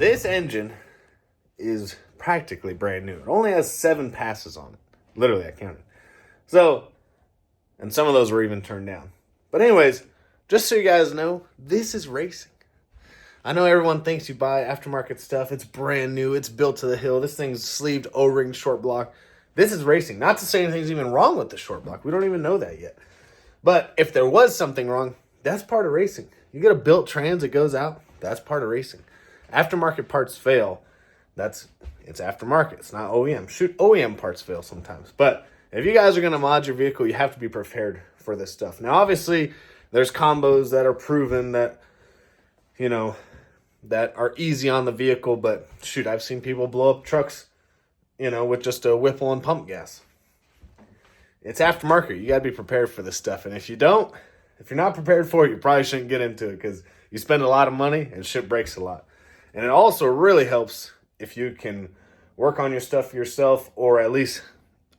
This engine is practically brand new. It only has 7 passes on it. Literally, I counted. So, and some of those were even turned down. But anyways, just so you guys know, this is racing. I know everyone thinks you buy aftermarket stuff. It's brand new. It's built to the hill. This thing's sleeved, O-ring, short block. This is racing. Not to say anything's even wrong with the short block. We don't even know that yet. But if there was something wrong, that's part of racing. You get a built trans, it goes out. That's part of racing. Aftermarket parts fail. It's aftermarket. It's not OEM. Shoot, OEM parts fail sometimes. But if you guys are going to mod your vehicle, you have to be prepared for this stuff. Now, obviously, there's combos that are proven that, that are easy on the vehicle. But shoot, I've seen people blow up trucks, with just a Whipple and pump gas. It's aftermarket. You got to be prepared for this stuff. And if you're not prepared for it, you probably shouldn't get into it because you spend a lot of money and shit breaks a lot. And it also really helps if you can work on your stuff yourself or at least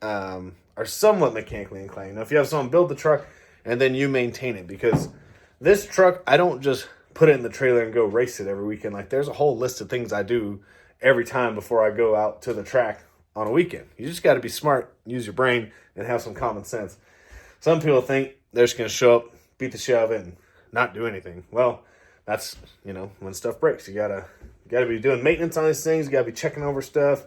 are somewhat mechanically inclined. If you have someone build the truck and then you maintain it. Because this truck, I don't just put it in the trailer and go race it every weekend. Like, there's a whole list of things I do every time before I go out to the track on a weekend. You just got to be smart, use your brain, and have some common sense. Some people think they're just going to show up, beat the shit out of it, and not do anything. Well, that's, when stuff breaks. You gotta be doing maintenance on these things. You gotta be checking over stuff.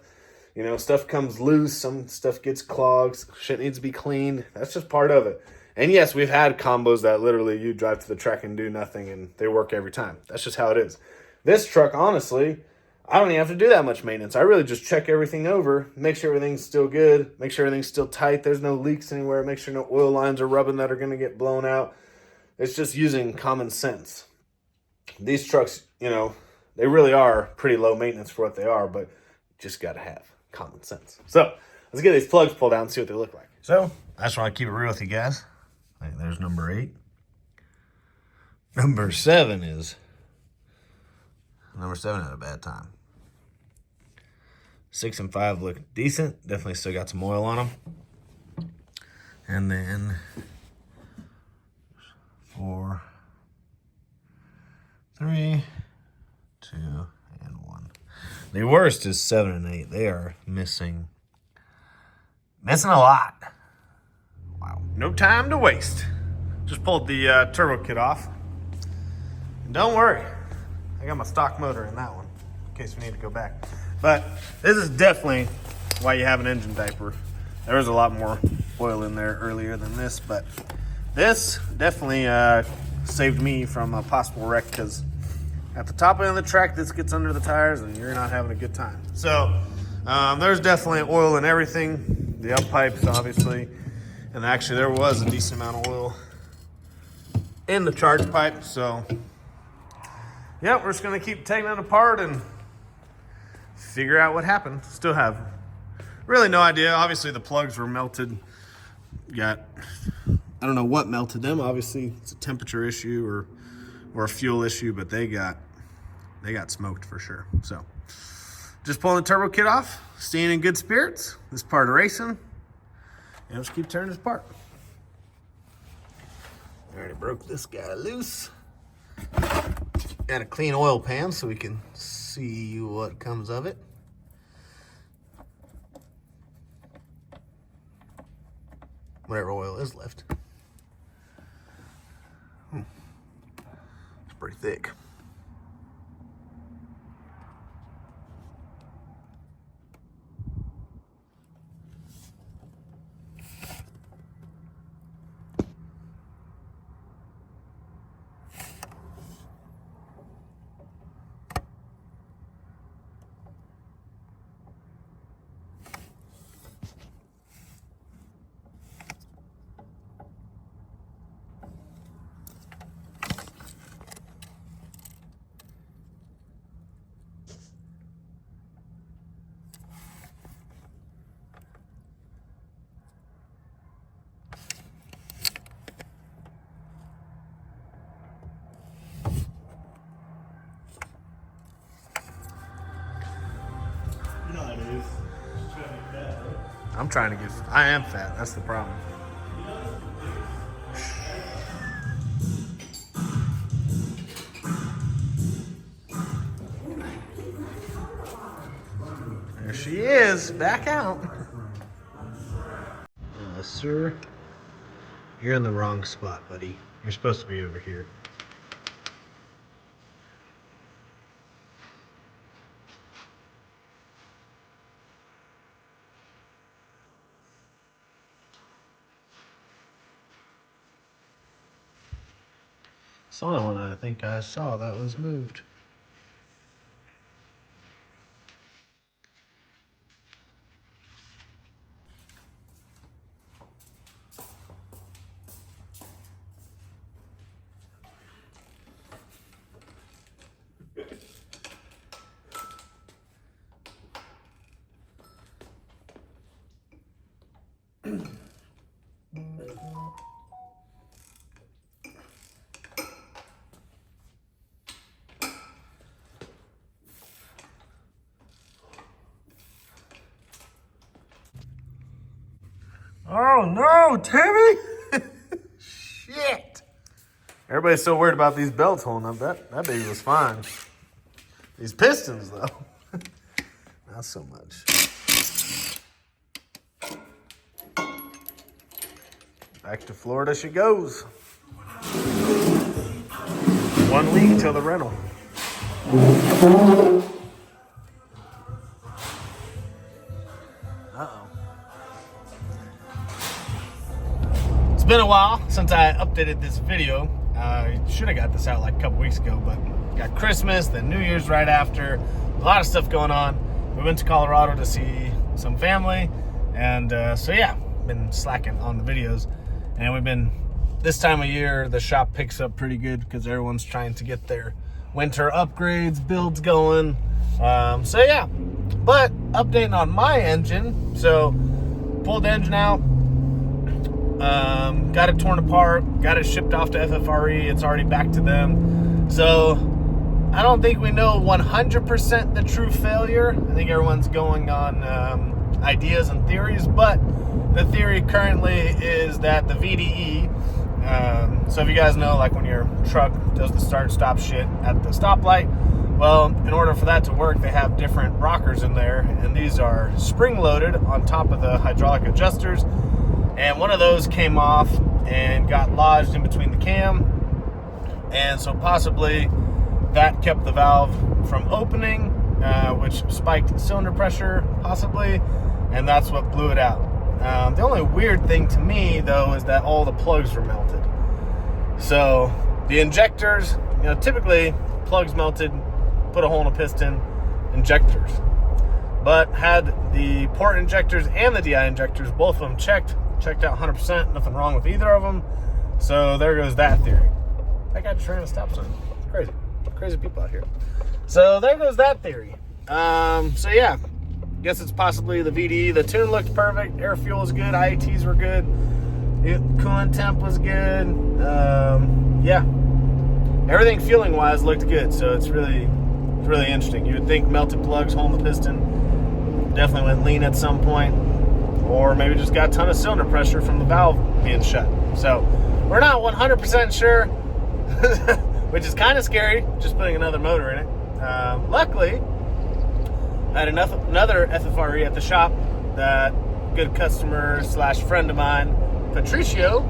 Stuff comes loose. Some stuff gets clogged. Shit needs to be cleaned. That's just part of it. And yes, we've had combos that literally you drive to the track and do nothing, and they work every time. That's just how it is. This truck, honestly, I don't even have to do that much maintenance. I really just check everything over, make sure everything's still good, make sure everything's still tight, there's no leaks anywhere, make sure no oil lines are rubbing that are going to get blown out. It's just using common sense. These trucks, they really are pretty low maintenance for what they are, but just got to have common sense. So let's get these plugs pulled out and see what they look like. So I just want to keep it real with you guys. There's number 8. Number 7 had a bad time. 6 and 5 look decent. Definitely still got some oil on them. And then 4, 3, 2, and 1. The worst is 7 and 8. They are missing a lot. Wow. No time to waste. Just pulled the turbo kit off. And don't worry, I got my stock motor in that one in case we need to go back. But this is definitely why you have an engine diaper. There was a lot more oil in there earlier than this, but this definitely saved me from a possible wreck because at the top end of the track, this gets under the tires and you're not having a good time. So there's definitely oil in everything. The up pipes, obviously. And actually there was a decent amount of oil in the charge pipe. So yeah, we're just gonna keep taking it apart and figure out what happened. Still have really no idea. Obviously the plugs were melted. I don't know what melted them. Obviously it's a temperature issue or a fuel issue, but they got smoked for sure. So just pulling the turbo kit off, staying in good spirits. This part of racing. And just keep turning this apart. I already broke this guy loose. Got a clean oil pan so we can see what comes of it. Whatever oil is left. It's pretty thick. I'm trying to I am fat, that's the problem. she is, back out. Sir, you're in the wrong spot, buddy. You're supposed to be over here. It's the only one I think I saw that was moved. Oh no, Timmy! Shit! Everybody's so worried about these belts holding up. That baby was fine. These pistons, though, not so much. Back to Florida she goes. 1 week till the rental. It's been a while since I updated this video. I should have got this out like a couple weeks ago, but got Christmas, then New Year's right after. A lot of stuff going on. We went to Colorado to see some family, and so yeah, been slacking on the videos. And we've been, this time of year, the shop picks up pretty good because everyone's trying to get their winter upgrades, builds going. So yeah, but updating on my engine. So pulled the engine out, got it torn apart, got it shipped off to FFRE. It's already back to them. So I don't think we know 100% the true failure. I think everyone's going on ideas and theories, but the theory currently is that the VDE, so if you guys know, like when your truck does the start stop shit at the stoplight, well, in order for that to work, they have different rockers in there, and these are spring loaded on top of the hydraulic adjusters, and one of those came off and got lodged in between the cam, and so possibly that kept the valve from opening, which spiked cylinder pressure possibly, and that's what blew it out. The only weird thing to me, though, is that all the plugs were melted. So the injectors, typically plugs melted, put a hole in a piston, injectors. But had the port injectors and the DI injectors, both of them checked out 100%, nothing wrong with either of them. So there goes that theory. That guy just ran a stop sign. It's crazy people out here. So there goes that theory. So yeah. Guess it's possibly the VDE. The tune looked perfect. Air fuel was good. IATs were good. Coolant temp was good. Yeah. Everything fueling wise looked good. So it's really interesting. You would think melted plugs holding the piston definitely went lean at some point, or maybe just got a ton of cylinder pressure from the valve being shut. So we're not 100% sure, which is kind of scary, just putting another motor in it. Luckily, I had another FFRE at the shop, that good customer / friend of mine, Patricio,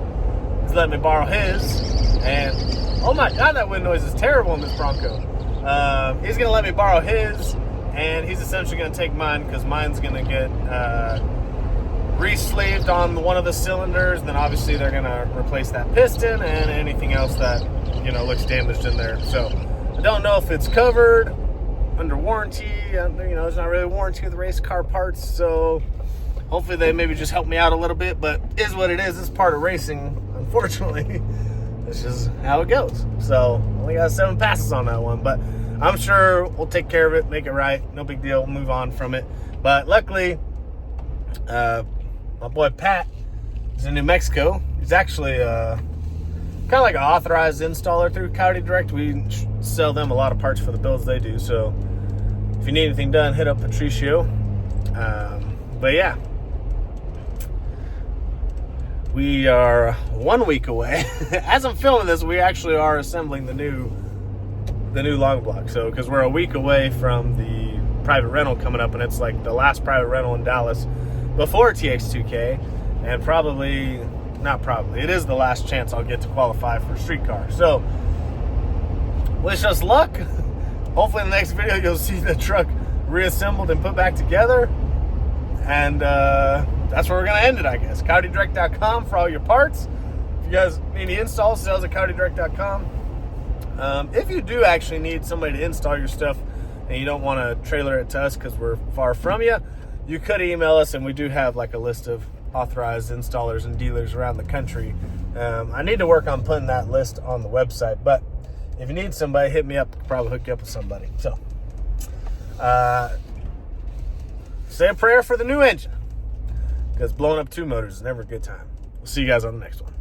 has let me borrow his, and oh my god, that wind noise is terrible in this Bronco. He's going to let me borrow his, and he's essentially going to take mine, because mine's going to get re-sleeved on one of the cylinders, and then obviously they're going to replace that piston and anything else that, looks damaged in there. So I don't know if it's covered under warranty. There's not really a warranty with race car parts, so hopefully they maybe just help me out a little bit, but is what it is. It's part of racing, unfortunately. It's just how it goes. So only got 7 passes on that one, but I'm sure we'll take care of it, make it right, no big deal, we'll move on from it. But luckily, my boy Pat is in New Mexico. He's actually kind of like an authorized installer through Coyote Direct. We sell them a lot of parts for the builds they do, so if you need anything done, hit up Patricio. But yeah, we are 1 week away. As I'm filming this, we actually are assembling the new log block. So because we're a week away from the private rental coming up, and it's like the last private rental in Dallas before TX2K, and it is the last chance I'll get to qualify for a street car. So wish us luck. Hopefully in the next video you'll see the truck reassembled and put back together, and that's where we're gonna end it, I guess. CoyoteDirect.com for all your parts. If you guys need any installs, sales at CoyoteDirect.com. If you do actually need somebody to install your stuff and you don't want to trailer it to us because we're far from you, you could email us, and we do have like a list of authorized installers and dealers around the country. I need to work on putting that list on the website, but if you need somebody, hit me up. I'll probably hook you up with somebody. So say a prayer for the new engine, because blowing up 2 motors is never a good time. We'll see you guys on the next one.